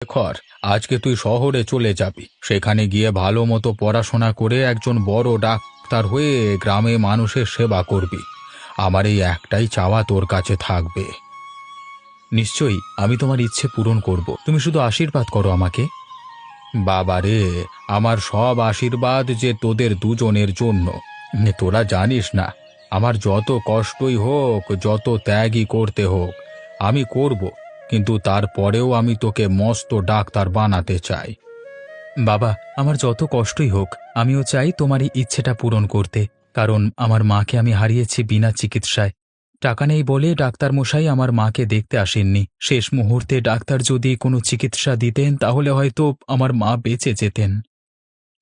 শেখর, আজকে তুই শহরে চলে যাবি। সেখানে গিয়ে ভালো মতো পড়াশোনা করে একজন বড় ডাক্তার হয়ে গ্রামে মানুষের সেবা করবি। আমার এই একটাই চাওয়া তোর কাছে থাকবে। নিশ্চয়ই, আমি তোমার ইচ্ছে পূরণ করব, তুমি শুধু আশীর্বাদ করো আমাকে। বাবা রে, আমার সব আশীর্বাদ যে তোদের দুজনের জন্য। তোরা জানিস না, আমার যত কষ্টই হোক, যত ত্যাগই করতে হোক, আমি করব, কিন্তু তারপরেও আমি তোকে মস্ত ডাক্তার বানাতে চাই। বাবা, আমার যত কষ্টই হোক, আমিও চাই তোমার এই ইচ্ছেটা পূরণ করতে। কারণ আমার মাকে আমি হারিয়েছি বিনা চিকিৎসায়। টাকা নেই বলে ডাক্তার মশাই আমার মাকে দেখতে আসেননি। শেষ মুহূর্তে ডাক্তার যদি কোনো চিকিৎসা দিতেন তাহলে হয়তো আমার মা বেঁচে যেতেন।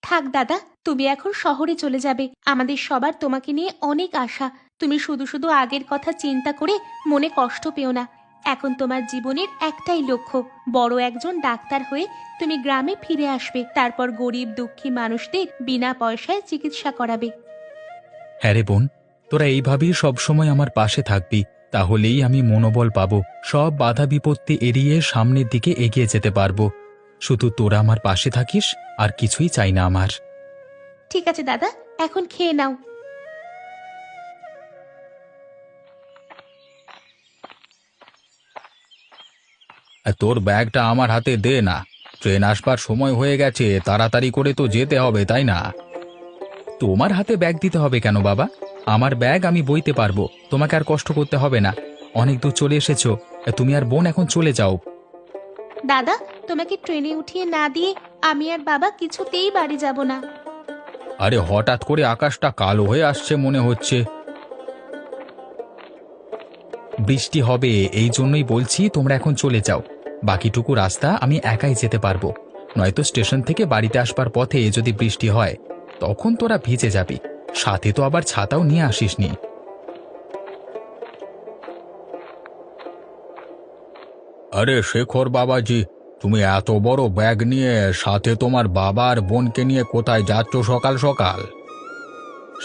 থাক দাদা, তুমি এখন শহরে চলে যাবে। আমাদের সবার তোমাকে নিয়ে অনেক আশা। তুমি শুধু শুধু আগের কথা চিন্তা করে মনে কষ্ট পেও না। এখন তোমার জীবনের একটাই লক্ষ্য, বড় একজন ডাক্তার হয়ে তুমি গ্রামে ফিরে আসবে, তারপর গরিব দুঃখী মানুষদের বিনা পয়সায় চিকিৎসা করাবে। হ্যাঁ রে বোন, তোরা এইভাবেই সবসময় আমার পাশে থাকবি, তাহলেই আমি মনোবল পাবো, সব বাধা বিপত্তি এড়িয়ে সামনের দিকে এগিয়ে যেতে পারবো। শুধু তোরা আমার পাশে থাকিস, আর কিছুই চাই না আমার। ঠিক আছে দাদা, এখন খেয়ে নাও। আর তোর ব্যাগটা আমার হাতে দে না। ট্রেন আসবার সময় হয়ে গেছে, তাড়াতাড়ি করে তো যেতে হবে, তাই না? তোমার হাতে ব্যাগ দিতে হবে কেন বাবা? আমার ব্যাগ আমি বইতে পারবো, তোমাকে আর কষ্ট করতে হবে না। অনেক দূর চলে এসেছো, তুমি আর বোন এখন চলে যাও। দাদা, তোমাকে ট্রেনে উঠিয়ে না দিয়ে আমি আর বাবা কিছুতেই বাড়ি যাব না। আরে হঠাৎ করে আকাশটা কালো হয়ে আসছে মনে হচ্ছে। বৃষ্টি হবে, এই জন্যই বলছি তোমরা এখন চলে যাও। বাকিটুকু রাস্তা আমি একাই যেতে পারবো। নয়তো স্টেশন থেকে বাড়িতে আসবার পথে যদি বৃষ্টি হয়, তখন তোরা ভিজে যাবি। সাথে তো আবার ছাতাও নিয়ে আসিসনি। আরে শেখর বাবাজি, তুমি এত বড় ব্যাগ নিয়ে সাথে তোমার বাবা আর বোনকে নিয়ে কোথায় যাচ্ছ সকাল সকাল?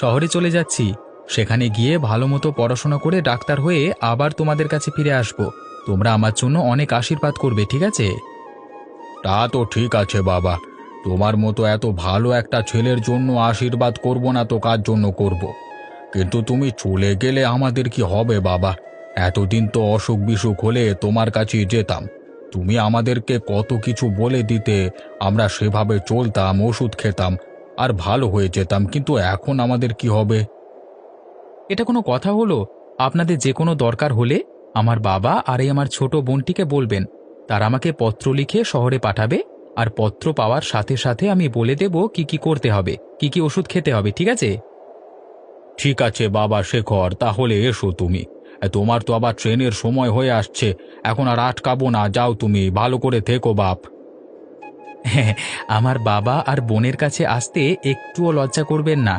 শহরে চলে যাচ্ছি, সেখানে গিয়ে ভালো মতো পড়াশোনা করে ডাক্তার হয়ে আবার তোমাদের কাছে ফিরে আসব। তোমরা আমার জন্য অনেক আশীর্বাদ করবে, ঠিক আছে? তা তো ঠিক আছে বাবা, তোমার মতো এত ভালো একটা ছেলের জন্য আশীর্বাদ করব না তো কার জন্য করব? কিন্তু তুমি চলে গেলে আমাদের কি হবে বাবা? এতদিন তো অসুখ বিসুখ হলে তোমার কাছেই যেতাম। তুমি আমাদেরকে কত কিছু বলে দিতে, আমরা সেভাবে চলতাম, ওষুধ খেতাম, আর ভালো হয়ে যেতাম। কিন্তু এখন আমাদের কি হবে? এটা কোনো কথা হলো? আপনাদের যে কোনো দরকার হলে আমার বাবা আর এই আমার ছোট বোনটিকে বলবেন। তারা আমাকে পত্র লিখে শহরে পাঠাবে, আর পত্র পাওয়ার সাথে সাথে আমি বলে দেব কি কি করতে হবে, কি কি ওষুধ খেতে হবে, ঠিক আছে? ঠিক আছে বাবা শেখর, তাহলে এসো তুমি। তোমার তো আবার ট্রেনের সময় হয়ে আসছে, এখন আর আটকাবো না, যাও তুমি, ভালো করে থেকো বাপ। হ্যাঁ, আমার বাবা আর বোনের কাছে আসতে একটুও লজ্জা করবেন না।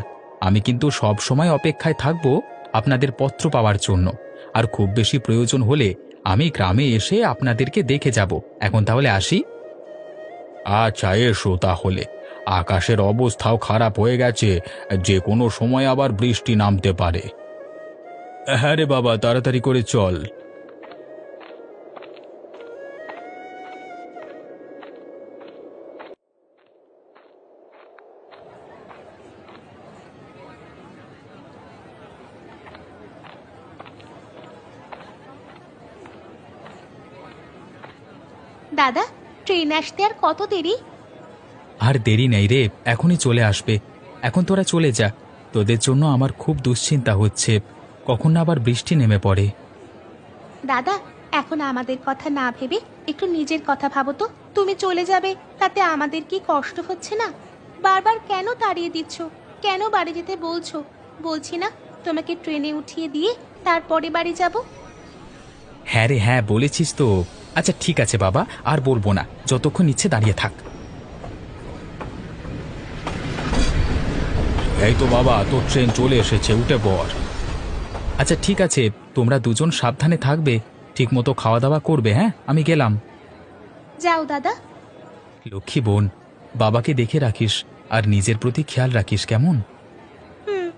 আমি কিন্তু সব সময় অপেক্ষায় থাকব আপনাদের পত্র পাওয়ার জন্য। আর খুব বেশি প্রয়োজন হলে আমি গ্রামে এসে আপনাদেরকে দেখে যাব। এখন তাহলে আসি। আচ্ছা, এসো তাহলে। আকাশের অবস্থাও খারাপ হয়ে গেছে, যে কোনো সময় আবার বৃষ্টি নামতে পারে। হ্যাঁ রে বাবা, তাড়াতাড়ি করে চল। দাদা, ট্রেন আসতে আর কত দেরি? আর দেরি নেই রে, এখনই চলে আসবে। এখন তোরা চলে যা, তোদের জন্য আমার খুব দুশ্চিন্তা হচ্ছে, কখন না আবার বৃষ্টি নেমে পড়ে। দাদা, এখন আমাদের কথা না ভেবে একটু নিজের কথা ভাবো তো। তুমি চলে যাবে, তাতে আমাদের কি কষ্ট হচ্ছে না? বারবার কেন তাড়িয়ে দিচ্ছ? কেন বাড়ি যেতে বলছো? বলছি না তোমাকে ট্রেনে উঠিয়ে দিয়ে তারপরে বাড়ি যাব? হ্যাঁ রে হ্যাঁ, বলেছিস তো। আচ্ছা ঠিক আছে বাবা, আর বলবো না, যতক্ষণ ইচ্ছে দাঁড়িয়ে থাক। এই তো বাবা, তোর ট্রেন চলে এসেছে, উঠে পড়। আচ্ছা ঠিক আছে, তোমরা দুজন সাবধানে থাকবে, ঠিকমতো খাওয়া দাওয়া করবে, হ্যাঁ? আমি গেলাম। যাও দাদা। লক্ষ্মী বোন, বাবাকে দেখে রাখিস, আর নিজের প্রতি খেয়াল রাখিস, কেমন? হুম।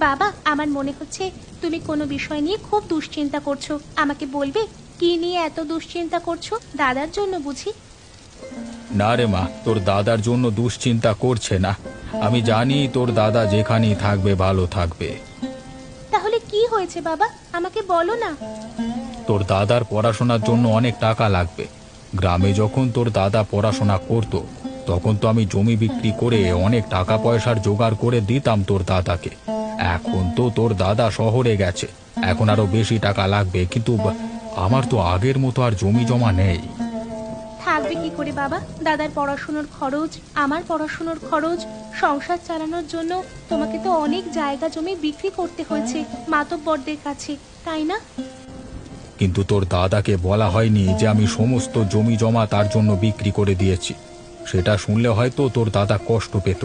বাবা, আমার মনে হচ্ছে তুমি কোনো বিষয় নিয়ে খুব দুশ্চিন্তা করছো। আমাকে বলবে কি নিয়ে এত দুশ্চিন্তা করছো? দাদার জন্য বুঝি? না রে মা, তোর দাদার জন্য দুশ্চিন্তা করছে না। আমি জানি তোর দাদা যেখানেই থাকবে ভালো থাকবে। তাহলে কি হয়েছে বাবা, আমাকে বলো না। তোর দাদার পড়াশোনার জন্য অনেক টাকা লাগবে। গ্রামে যখন তোর দাদা পড়াশোনা করত, তখন তো আমি জমি বিক্রি করে অনেক টাকা পয়সার জোগাড় করে দিতাম তোর দাদাকে। এখন তো তোর দাদা শহরে গেছে, এখন আরো বেশি টাকা লাগবে, কিন্তু আমার তো আগের মতো আর জমি জমা নেই। থাকবে কি করে বাবা? দাদার পড়াশোনার খরচ, আমার পড়াশোনার খরচ, সংসার চালানোর জন্য তোমাকে তো অনেক জায়গা জমি বিক্রি করতে হয়েছে মাতব্বরদের কাছে, তাই না? কিন্তু তোর দাদাকে বলা হয়নি যে আমি সমস্ত জমি জমা তার জন্য বিক্রি করে দিয়েছি। সেটা শুনলে হয়তো তোর দাদা কষ্ট পেত।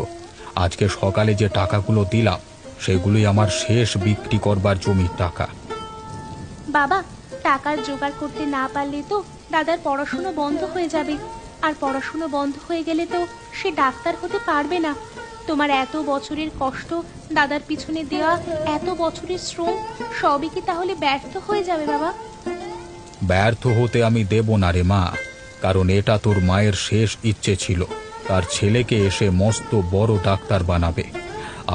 আজকে সকালে যে টাকাগুলো দিলাম, সেগুলোই আমার শেষ বিক্রি করবার জমির টাকা। বাবা, টাকার জোগাড় করতে না পারলে তো দাদার পড়াশোনা বন্ধ হয়ে যাবে। আর পড়াশোনা বন্ধ হয়ে গেলে তো সে ডাক্তার হতে পারবে না। তোমার এত বছরের কষ্ট, দাদার পিছনে দেওয়া এত বছরের শ্রম, সবই কি তাহলে ব্যর্থ হয়ে যাবে বাবা? ব্যর্থ হতে আমি দেব না রে মা, কারণ এটা তোর মায়ের শেষ ইচ্ছে ছিল, তার ছেলেকে এসে মস্ত বড় ডাক্তার বানাবে।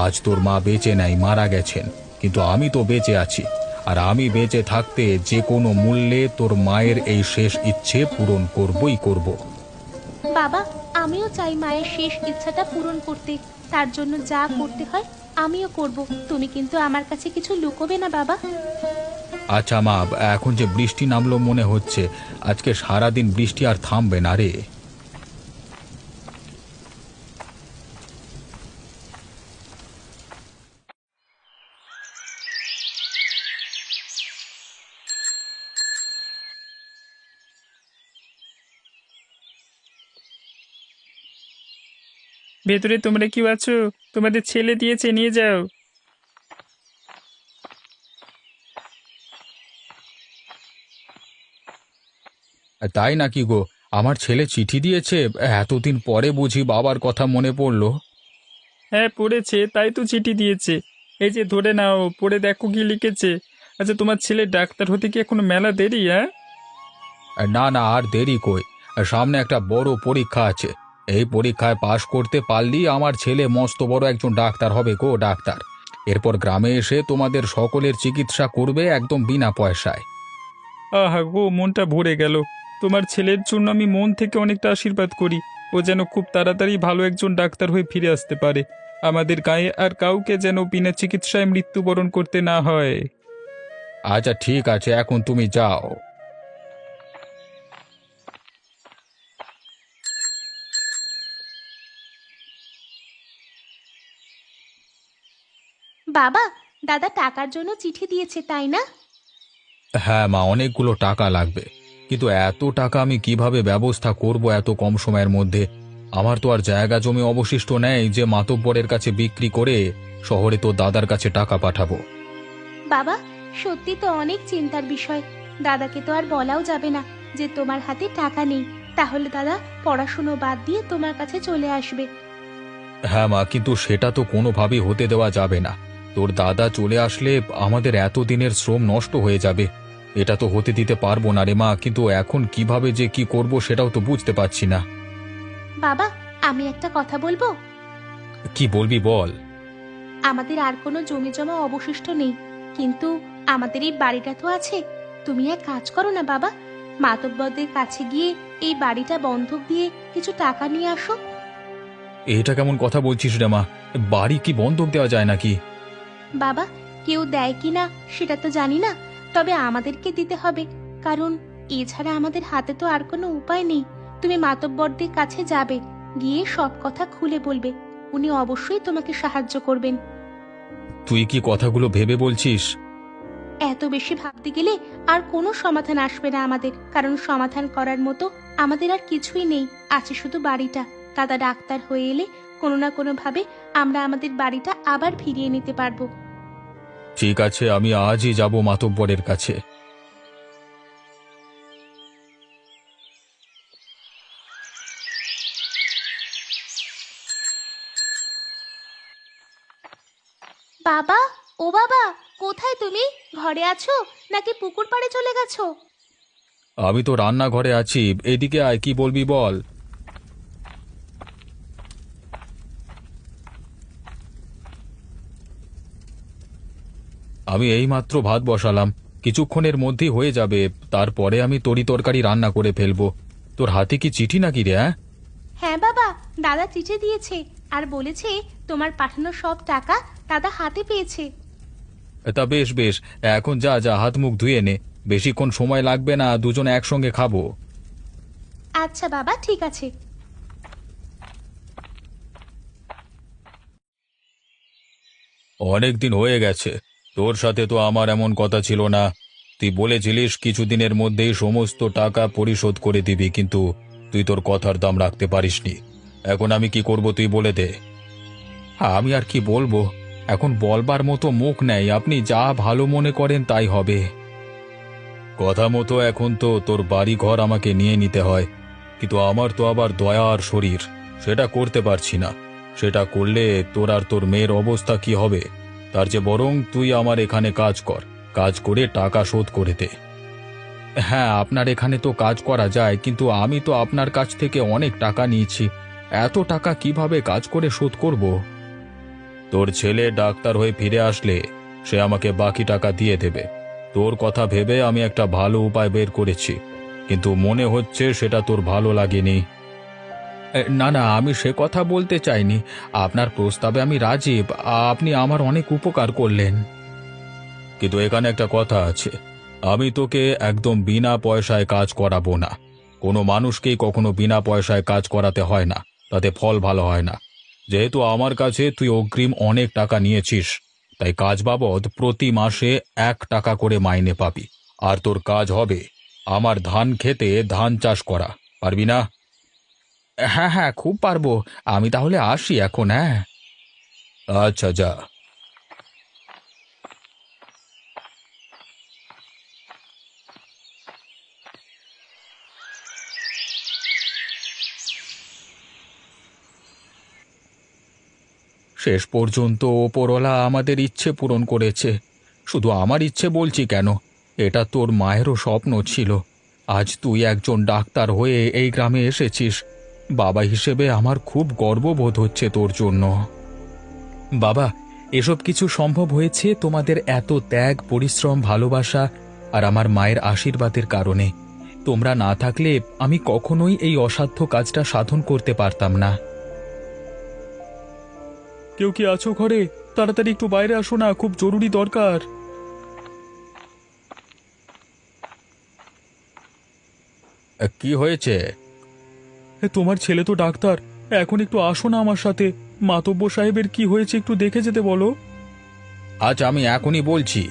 আজ তোর মা বেঁচে নাই, মারা গেছেন, কিন্তু আমি তো বেঁচে আছি। আর আমি বেঁচে থাকতে যে কোনো মূল্যে তোর মায়ের এই শেষ ইচ্ছে পূরণ করবই করব। বাবা, আমিও চাই মায়ের শেষ ইচ্ছাটা পূরণ করতে। তার জন্য যা করতে হয় আমিও করব। তুমি কিন্তু আমার কাছে কিছু লুকোবে না বাবা। আচ্ছা মা, এখন যে বৃষ্টি নামলো মনে হচ্ছে, আজকে সারাদিন বৃষ্টি আর থামবে না রে। ভেতরে তোমরা কেউ আছো? তোমাদের ছেলে দিয়েছে, নিয়ে যাও। তাই নাকি গো? আমার ছেলে চিঠি দিয়েছে? এতদিন পরে বুঝি বাবার কথা মনে পড়লো। হ্যাঁ, পড়েছে, তাই তো চিঠি দিয়েছে। এই যে ধরে নাও, পড়ে দেখো কি লিখেছে। আচ্ছা, তোমার ছেলে ডাক্তার হতে কি এখনো মেলা দেরি? হ্যাঁ, না না, আর দেরি কই। সামনে একটা বড় পরীক্ষা আছে। এই পরীক্ষায় পাশ করতে পারলেই আমার ছেলে মস্ত বড় একজন ডাক্তার হবে গো, ডাক্তার। এরপর গ্রামে এসে তোমাদের সকলের চিকিৎসা করবে একদম বিনা পয়সায়। আহা গো, মনটা ভরে গেল। তোমার ছেলের জন্য আমি মন থেকে অনেকটা আশীর্বাদ করি। ও যেন খুব তাড়াতাড়ি ভালো একজন ডাক্তার হয়ে ফিরে আসতে পারে। আমাদের গায়ে আর কাউকে যেন বিনা চিকিৎসায় মৃত্যুবরণ করতে না হয়। আচ্ছা ঠিক আছে, এখন তুমি যাও। বাবা, দাদা টাকার জন্য চিঠি দিয়েছে, তাই না? হ্যাঁ মা, অনেকগুলো টাকা লাগবে, কিন্তু এত টাকা আমি কিভাবে ব্যবস্থা করব এত কম সময়ের মধ্যে? আমার তো আর জায়গা জমি অবশিষ্ট নেই যে মাতব্বরের কাছে বিক্রি করে শহরে তো দাদার কাছে টাকা পাঠাবো। বাবা, সত্যি তো অনেক চিন্তার বিষয়। দাদাকে তো আর বলাও যাবে না যে তোমার হাতে টাকা নেই। তাহলে দাদা পড়াশুনো বাদ দিয়ে তোমার কাছে চলে আসবে। হ্যাঁ মা, কিন্তু সেটা তো কোনোভাবেই হতে দেওয়া যাবে না। তোর দাদা চলে আসলে আমাদের এতদিনের শ্রম নষ্ট হয়ে যাবে। এটা তো হতে দিতে পারবো না রে মা, কিন্তু এখন কিভাবে যে কি করব সেটাও তো বুঝতে পারছি না। বাবা, আমি একটা কথা বলবো? কি বলবি বল। আমাদের আর কোনো জমি জমা অবশিষ্ট নেই, কিন্তু আমাদের এই বাড়িটা তো আছে। তুমি এক কাজ করো না বাবা, মাতব্বরদের কাছে গিয়ে এই বাড়িটা বন্ধক দিয়ে কিছু টাকা নিয়ে আসো। এটা কেমন কথা বলছিস রে মা? বাড়ি কি বন্ধক দেওয়া যায় নাকি? বাবা, কেউ দেয় কি না সেটা তো জানি না, তবে আমাদেরকে দিতে হবে, কারণ এছাড়া আমাদের হাতে তো আর কোনো উপায় নেই। তুমি মাতব্বরদের কাছে যাবে, গিয়ে সব কথা খুলে বলবে। উনি অবশ্যই তোমাকে সাহায্য করবেন। তুই কি কথাগুলো ভেবে বলছিস? এত বেশি ভাবতে গেলে আর কোনো সমাধান আসবে না আমাদের, কারণ সমাধান করার মতো আমাদের আর কিছুই নেই। আছে শুধু বাড়িটা। দাদা ডাক্তার হয়ে এলে কোনো না কোনো ভাবে আমরা আমাদের বাড়িটা আবার ফিরিয়ে নিতে পারবো। ঠিক আছে, আমি আজই যাব মাতব্বরের কাছে। বাবা, ও ও বাবা, কোথায় তুমি? ঘরে আছো নাকি পুকুর পাড়ে চলে গেছো? আমি তো রান্নাঘরে আছি, এদিকে আয়, কি বলবি বল। আমি এইমাত্র ভাত বসালাম, কিছুক্ষণের মধ্যেই হয়ে যাবে। তারপরে আমি তরি তরকারি রান্না করে ফেলবো। তোর হাতে কি চিঠি নাকি রে? হ্যাঁ, হ্যাঁ বাবা, দাদা চিঠি দিয়েছে আর বলেছে তোমার পাঠানো সব টাকা দাদা হাতে পেয়েছে। তা বেশ বেশ, এখন যা যা হাত মুখ ধুয়ে নে, বেশিক্ষণ সময় লাগবে না, দুজনে একসঙ্গে খাবো। আচ্ছা বাবা, ঠিক আছে। অনেক দিন হয়ে গেছে, তোর সাথে তো আমার এমন কথা ছিল না। তুই বলেছিলিস কিছুদিনের মধ্যেই সমস্ত টাকা পরিশোধ করে দিবি, কিন্তু তুই তোর কথার দাম রাখতে পারিসনি। এখন আমি কি করব তুই বলে দে। আমি আর কি বলবো, এখন বলবার মতো মুখ নেই। আপনি যা ভালো মনে করেন তাই হবে। কথা মতো এখন তো তোর বাড়ি ঘর আমাকে নিয়ে নিতে হয়, কিন্তু আমার তো আবার দয়ার শরীর, সেটা করতে পারছি না। সেটা করলে তোর আর তোর মেয়ের অবস্থা কি হবে? তার যে বরং তুই আমার এখানে কাজ কর, কাজ করে টাকা শোধ করে দে। হ্যাঁ, আপনার এখানে তো কাজ করা যায়, কিন্তু আমি তো আপনার কাছ থেকে অনেক টাকা নিয়েছি। এত টাকা কিভাবে কাজ করে শোধ করব? তোর ছেলে ডাক্তার হয়ে ফিরে আসলে সে আমাকে বাকি টাকা দিয়ে দেবে। তোর কথা ভেবে আমি একটা ভালো উপায় বের করেছি, কিন্তু মনে হচ্ছে সেটা তোর ভালো লাগেনি। না না, আমি সে কথা বলতে চাইনি। আপনার প্রস্তাবে আমি রাজি। আপনি আমার অনেক উপকার করলেন, কিন্তু এখানে একটা কথা আছে। আমি তোকে একদম বিনা পয়সায় কাজ করাবো না। কোনো মানুষকেই কখনো বিনা পয়সায় কাজ করাতে হয় না, তাতে ফল ভালো হয় না। যেহেতু আমার কাছে তুই অগ্রিম অনেক টাকা নিয়েছিস, তাই কাজ বাবদ প্রতি মাসে 1 টাকা করে মাইনে পাবি। আর তোর কাজ হবে আমার ধান খেতে ধান চাষ করা। পারবি না? হ্যাঁ হ্যাঁ, খুব পারবো। আমি তাহলে আসি এখন। হ্যাঁ, আচ্ছা, যা। শেষ পর্যন্ত ওপরওয়ালা আমাদের ইচ্ছে পূরণ করেছে। শুধু আমার ইচ্ছে বলছি কেন, এটা তোর মায়েরও স্বপ্ন ছিল। আজ তুই একজন ডাক্তার হয়ে এই গ্রামে এসেছিস। বাবা হিসেবে আমার খুব গর্ববোধ হচ্ছে তোর জন্য। বাবা, এসব কিছু সম্ভব হয়েছে তোমাদের এত ত্যাগ, পরিশ্রম, ভালোবাসা আর আমার মায়ের আশীর্বাদের কারণে। তোমরা না থাকলে আমি কখনোই এই অসাধ্য কাজটা সাধন করতে পারতাম না। কেউ কি আছো ঘরে? তাড়াতাড়ি একটু বাইরে আসো না, খুব জরুরি দরকার। কি হয়েছে? তোমার ছেলে তো ডাক্তার, এখন একটু আসো না আমার সাথে। মাতব্বর সাহেবের কি হয়েছে একটু দেখে যেতে বলো। আচ্ছা, আমি এখনই বলছি।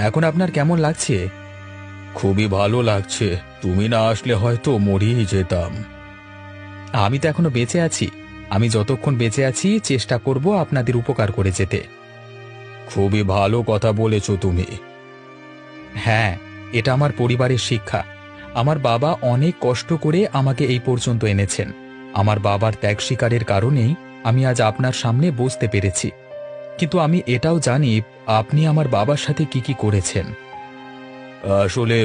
এখন আপনার কেমন লাগছে? খুবই ভালো লাগছে। তুমি না আসলে হয়তো মরিয়েই যেতাম। আমি তো এখনো বেঁচে আছি। আমি যতক্ষণ বেঁচে আছি চেষ্টা করব আপনাদের উপকার করে যেতে। খুবই ভালো কথা বলেছো তুমি। হ্যাঁ, এটা আমার পরিবারের শিক্ষা। আমার বাবা অনেক কষ্ট করে আমাকে এই পর্যন্ত এনেছেন। আমার বাবার ত্যাগ স্বীকারের কারণেই আমি আজ আপনার সামনে বসতে পেরেছি। কিন্তু আমি এটাও জানি আপনি আমার বাবার সাথে কি কি করেছেন। আসলে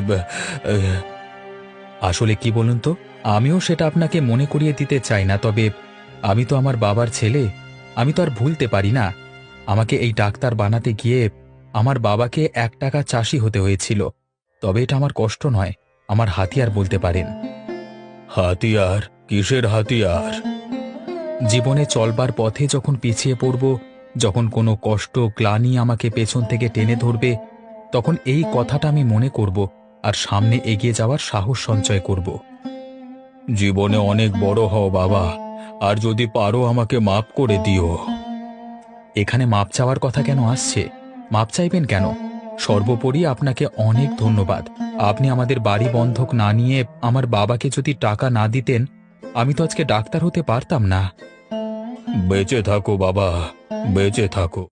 আসলে কি বলুন তো, আমিও সেটা আপনাকে মনে করিয়ে দিতে চাই না, তবে আমি তো আমার বাবার ছেলে। আমি তো আর ভুলতে পারি না। আমাকে এই ডাক্তার বানাতে গিয়ে আমার বাবাকে 1 টাকা চাষি হতে হয়েছিল। তবে এটা আমার কষ্ট নয়, আমার হাতিয়ার বলতে পারেন। হাতিয়ার? কিসের হাতিয়ার? জীবনে চলবার পথে যখন পিছিয়ে পড়ব, যখন কোনো কষ্ট, গ্লানি আমাকে পেছন থেকে টেনে ধরবে, তখন এই কথাটা আমি মনে করব আর সামনে এগিয়ে যাওয়ার সাহস সঞ্চয় করব। জীবনে অনেক বড় হও বাবা, আর যদি পারো আমাকে মাফ করে দিও। এখানে মাপ চাওয়ার কথা কেন আসছে? মাপ চাইবেন কেন? সর্বোপরি আপনাকে অনেক ধন্যবাদ। আপনি আমাদের বাড়ি বন্ধক না নিয়ে আমার বাবাকে যদি টাকা না দিতেন, আমি তো আজকে ডাক্তার হতে পারতাম না। বেঁচে থাকো বাবা, বেঁচে থাকো।